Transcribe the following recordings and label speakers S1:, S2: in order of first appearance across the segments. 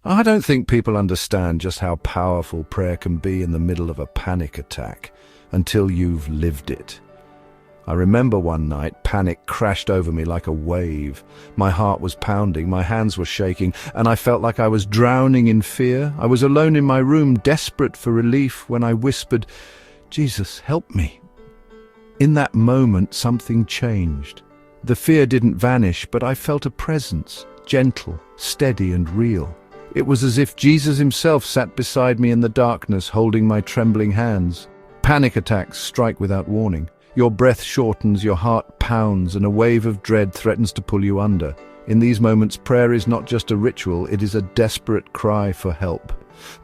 S1: I don't think people understand just how powerful prayer can be in the middle of a panic attack until you've lived it. I remember one night, panic crashed over me like a wave. My heart was pounding, my hands were shaking, and I felt like I was drowning in fear. I was alone in my room, desperate for relief, when I whispered, "Jesus, help me." In that moment, something changed. The fear didn't vanish, but I felt a presence, gentle, steady, and real. It was as if Jesus himself sat beside me in the darkness, holding my trembling hands. Panic attacks strike without warning. Your breath shortens, your heart pounds, and a wave of dread threatens to pull you under. In these moments, prayer is not just a ritual, it is a desperate cry for help.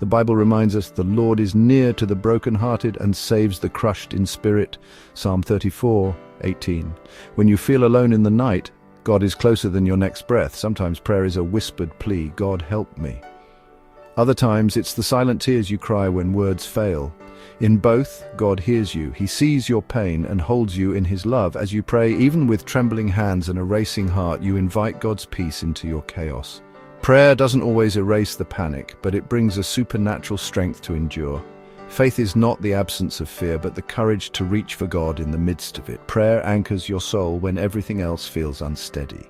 S1: The Bible reminds us the Lord is near to the brokenhearted and saves the crushed in spirit. Psalm 34:18. When you feel alone in the night, God is closer than your next breath. Sometimes prayer is a whispered plea, "God, help me." Other times, it's the silent tears you cry when words fail. In both, God hears you. He sees your pain and holds you in his love. As you pray, even with trembling hands and a racing heart, you invite God's peace into your chaos. Prayer doesn't always erase the panic, but it brings a supernatural strength to endure. Faith is not the absence of fear, but the courage to reach for God in the midst of it. Prayer anchors your soul when everything else feels unsteady.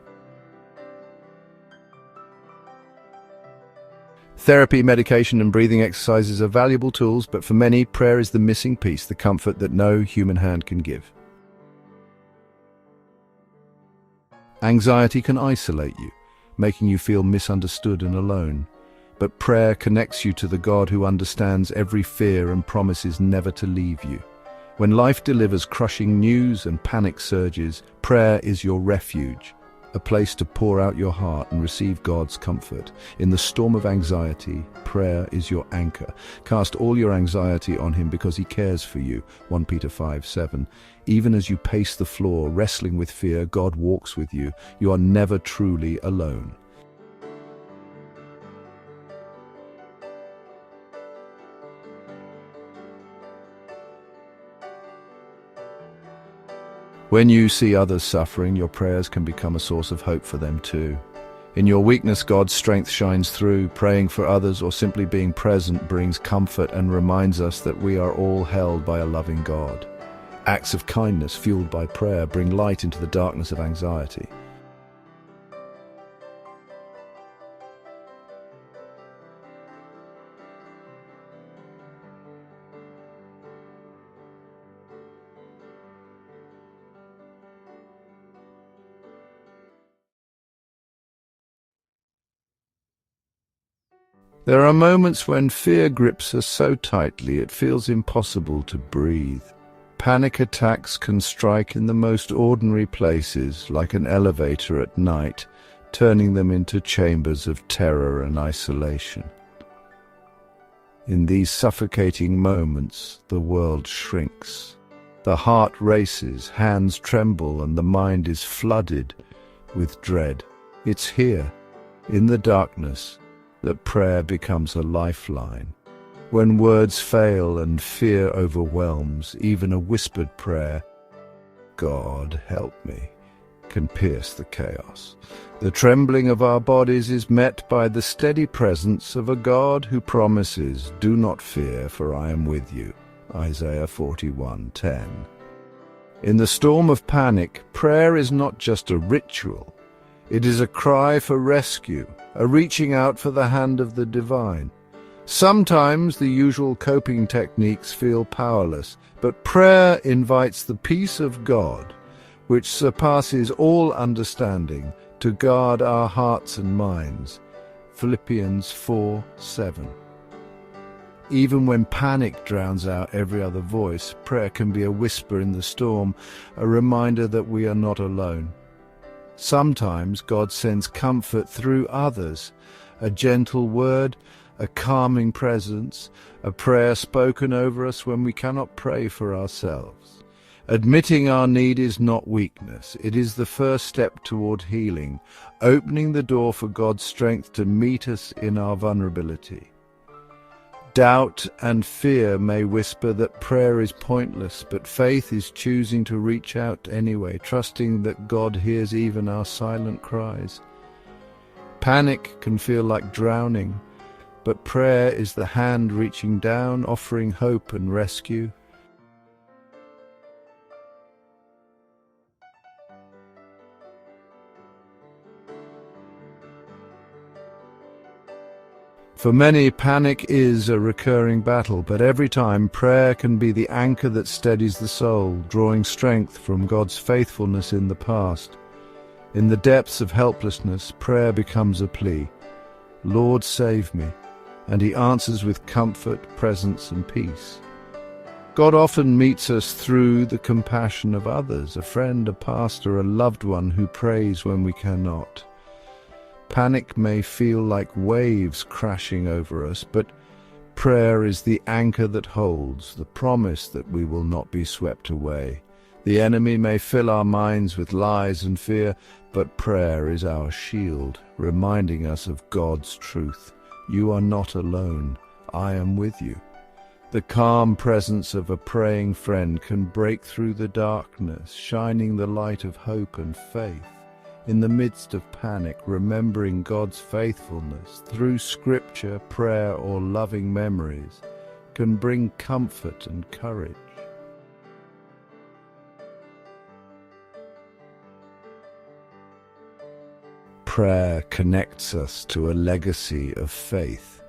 S1: Therapy, medication, and breathing exercises are valuable tools, but for many, prayer is the missing piece, the comfort that no human hand can give. Anxiety can isolate you, making you feel misunderstood and alone. But prayer connects you to the God who understands every fear and promises never to leave you. When life delivers crushing news and panic surges, prayer is your refuge, a place to pour out your heart and receive God's comfort. In the storm of anxiety, prayer is your anchor. Cast all your anxiety on him because he cares for you. 1 Peter 5:7. Even as you pace the floor, wrestling with fear, God walks with you. You are never truly alone. When you see others suffering, your prayers can become a source of hope for them too. In your weakness, God's strength shines through. Praying for others or simply being present brings comfort and reminds us that we are all held by a loving God. Acts of kindness fueled by prayer bring light into the darkness of anxiety. There are moments when fear grips us so tightly it feels impossible to breathe. Panic attacks can strike in the most ordinary places, like an elevator at night, turning them into chambers of terror and isolation. In these suffocating moments, the world shrinks. The heart races, hands tremble, and the mind is flooded with dread. It's here, in the darkness, that prayer becomes a lifeline. When words fail and fear overwhelms, even a whispered prayer, "God help me," can pierce the chaos. The trembling of our bodies is met by the steady presence of a God who promises, "Do not fear, for I am with you." Isaiah 41:10. In the storm of panic, prayer is not just a ritual. It is a cry for rescue, a reaching out for the hand of the divine. Sometimes the usual coping techniques feel powerless, but prayer invites the peace of God, which surpasses all understanding, to guard our hearts and minds. Philippians 4:7. Even when panic drowns out every other voice, prayer can be a whisper in the storm, a reminder that we are not alone. Sometimes God sends comfort through others, a gentle word, a calming presence, a prayer spoken over us when we cannot pray for ourselves. Admitting our need is not weakness, it is the first step toward healing, opening the door for God's strength to meet us in our vulnerability. Doubt and fear may whisper that prayer is pointless, but faith is choosing to reach out anyway, trusting that God hears even our silent cries. Panic can feel like drowning, but prayer is the hand reaching down, offering hope and rescue. For many, panic is a recurring battle, but every time, prayer can be the anchor that steadies the soul, drawing strength from God's faithfulness in the past. In the depths of helplessness, prayer becomes a plea. Lord, save me. And He answers with comfort, presence, and peace. God often meets us through the compassion of others, a friend, a pastor, a loved one who prays when we cannot. Panic may feel like waves crashing over us, but prayer is the anchor that holds, the promise that we will not be swept away. The enemy may fill our minds with lies and fear, but prayer is our shield, reminding us of God's truth. You are not alone. I am with you. The calm presence of a praying friend can break through the darkness, shining the light of hope and faith. In the midst of panic, remembering God's faithfulness through scripture, prayer, or loving memories can bring comfort and courage. Prayer connects us to a legacy of faith,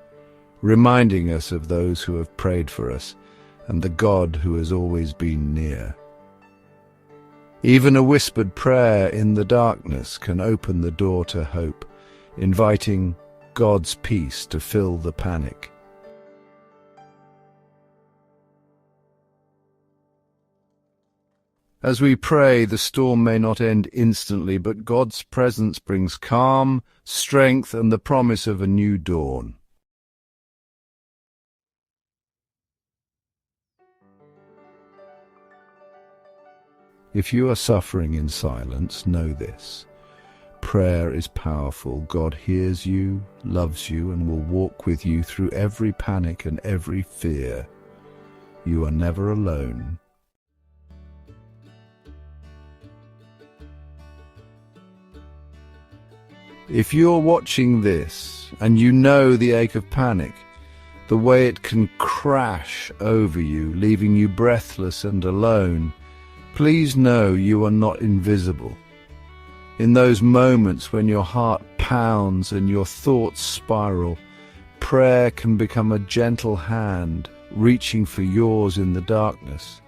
S1: reminding us of those who have prayed for us and the God who has always been near. Even a whispered prayer in the darkness can open the door to hope, inviting God's peace to fill the panic. As we pray, the storm may not end instantly, but God's presence brings calm, strength, and the promise of a new dawn. If you are suffering in silence, know this. Prayer is powerful. God hears you, loves you, and will walk with you through every panic and every fear. You are never alone. If you're watching this and you know the ache of panic, the way it can crash over you, leaving you breathless and alone, please know you are not invisible. In those moments when your heart pounds and your thoughts spiral, prayer can become a gentle hand reaching for yours in the darkness.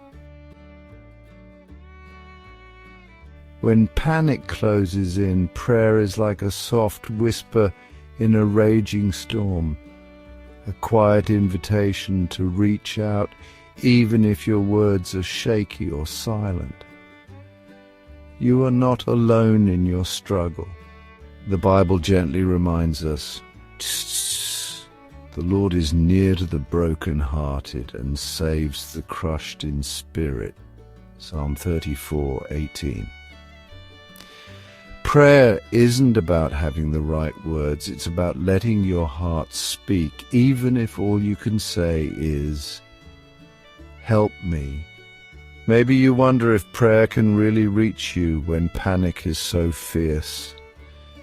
S1: When panic closes in, prayer is like a soft whisper in a raging storm, a quiet invitation to reach out even if your words are shaky or silent. You are not alone in your struggle. The Bible gently reminds us, the Lord is near to the broken-hearted and saves the crushed in spirit. Psalm 34:18. Prayer isn't about having the right words, it's about letting your heart speak, even if all you can say is, "Help me." Maybe you wonder if prayer can really reach you when panic is so fierce.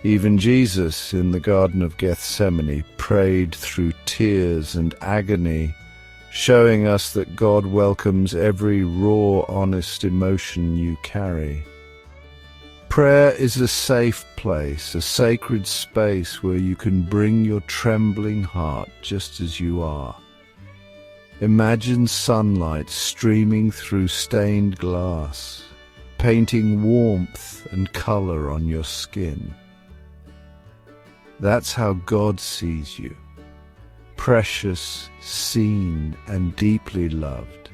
S1: Even Jesus in the Garden of Gethsemane prayed through tears and agony, showing us that God welcomes every raw, honest emotion you carry. Prayer is a safe place, a sacred space where you can bring your trembling heart just as you are. Imagine sunlight streaming through stained glass, painting warmth and color on your skin. That's how God sees you, precious, seen, and deeply loved.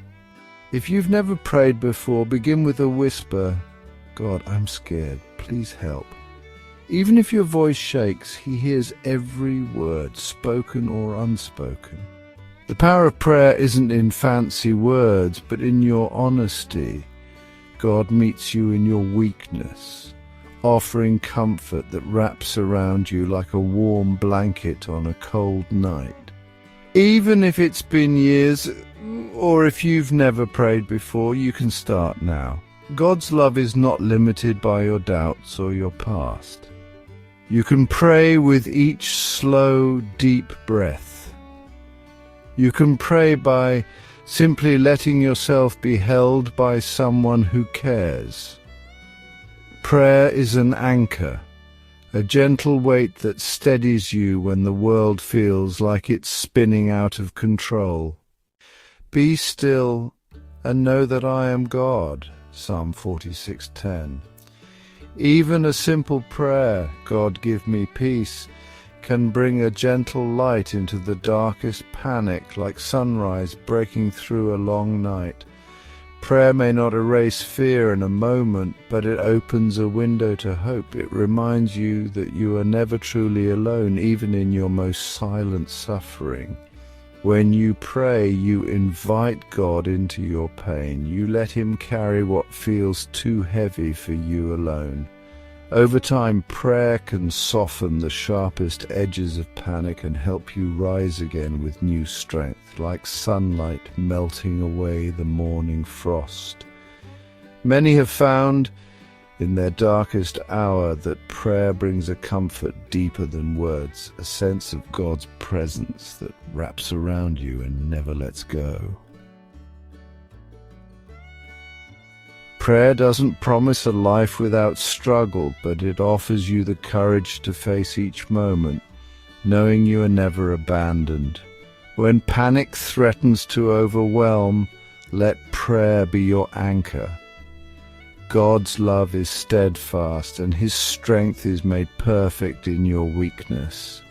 S1: If you've never prayed before, begin with a whisper, "God, I'm scared, please help." Even if your voice shakes, He hears every word, spoken or unspoken. The power of prayer isn't in fancy words, but in your honesty. God meets you in your weakness, offering comfort that wraps around you like a warm blanket on a cold night. Even if it's been years, or if you've never prayed before, you can start now. God's love is not limited by your doubts or your past. You can pray with each slow, deep breath, You can pray by simply letting yourself be held by someone who cares. Prayer is an anchor, a gentle weight that steadies you when the world feels like it's spinning out of control. Be still and know that I am God, Psalm 46:10. Even a simple prayer, God give me peace, can bring a gentle light into the darkest panic, like sunrise breaking through a long night. Prayer may not erase fear in a moment, but it opens a window to hope. It reminds you that you are never truly alone, even in your most silent suffering. When you pray, you invite God into your pain. You let him carry what feels too heavy for you alone. Over time, prayer can soften the sharpest edges of panic and help you rise again with new strength, like sunlight melting away the morning frost. Many have found in their darkest hour that prayer brings a comfort deeper than words, a sense of God's presence that wraps around you and never lets go. Prayer doesn't promise a life without struggle, but it offers you the courage to face each moment, knowing you are never abandoned. When panic threatens to overwhelm, let prayer be your anchor. God's love is steadfast, and his strength is made perfect in your weakness.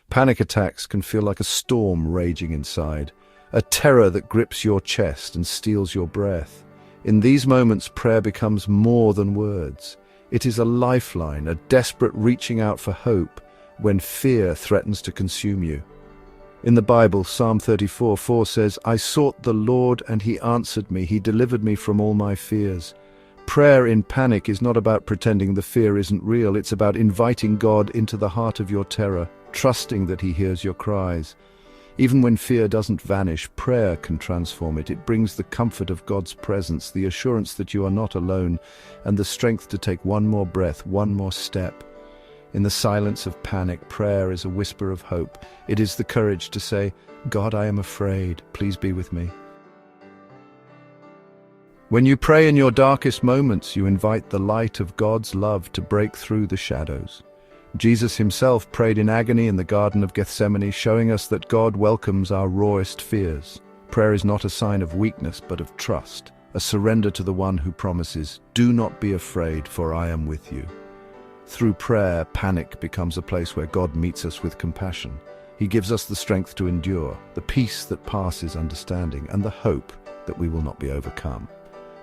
S1: Panic attacks can feel like a storm raging inside, a terror that grips your chest and steals your breath. In these moments, prayer becomes more than words. It is a lifeline, a desperate reaching out for hope when fear threatens to consume you. In the Bible, Psalm 34:4 says, "I sought the Lord and he answered me. He delivered me from all my fears." Prayer in panic is not about pretending the fear isn't real. It's about inviting God into the heart of your terror, trusting that he hears your cries. Even when fear doesn't vanish, prayer can transform it. It brings the comfort of God's presence, the assurance that you are not alone, and the strength to take one more breath, one more step. In the silence of panic, prayer is a whisper of hope. It is the courage to say, "God, I am afraid. Please be with me." When you pray in your darkest moments, you invite the light of God's love to break through the shadows. Jesus himself prayed in agony in the Garden of Gethsemane, showing us that God welcomes our rawest fears. Prayer is not a sign of weakness, but of trust, a surrender to the one who promises, "Do not be afraid, for I am with you." Through prayer, panic becomes a place where God meets us with compassion. He gives us the strength to endure, the peace that passes understanding, and the hope that we will not be overcome.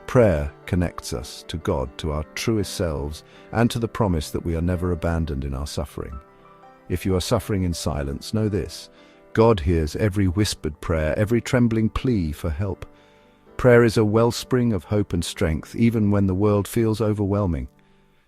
S1: Prayer connects us to God, to our truest selves, and to the promise that we are never abandoned in our suffering. If you are suffering in silence, know this: God hears every whispered prayer, every trembling plea for help. Prayer is a wellspring of hope and strength, even when the world feels overwhelming.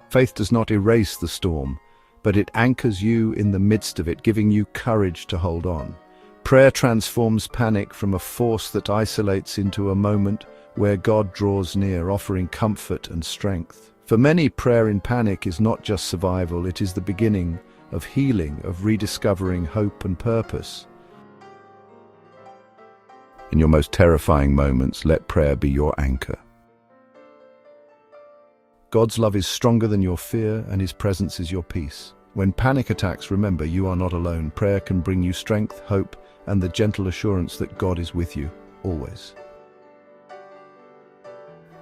S1: Faith does not erase the storm, but it anchors you in the midst of it, giving you courage to hold on. Prayer transforms panic from a force that isolates into a moment where God draws near, offering comfort and strength. For many, prayer in panic is not just survival, it is the beginning of healing, of rediscovering hope and purpose. In your most terrifying moments, let prayer be your anchor. God's love is stronger than your fear, and his presence is your peace. When panic attacks, remember, you are not alone. Prayer can bring you strength, hope, and the gentle assurance that God is with you, always.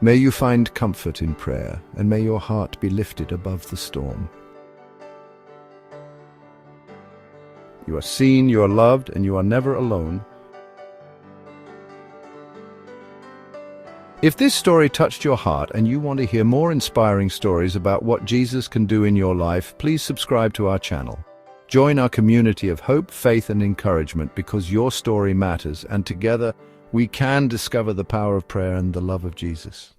S1: May you find comfort in prayer, and may your heart be lifted above the storm. You are seen, you are loved, and you are never alone. If this story touched your heart and you want to hear more inspiring stories about what Jesus can do in your life, please subscribe to our channel. Join our community of hope, faith, and encouragement, because your story matters, and together we can discover the power of prayer and the love of Jesus.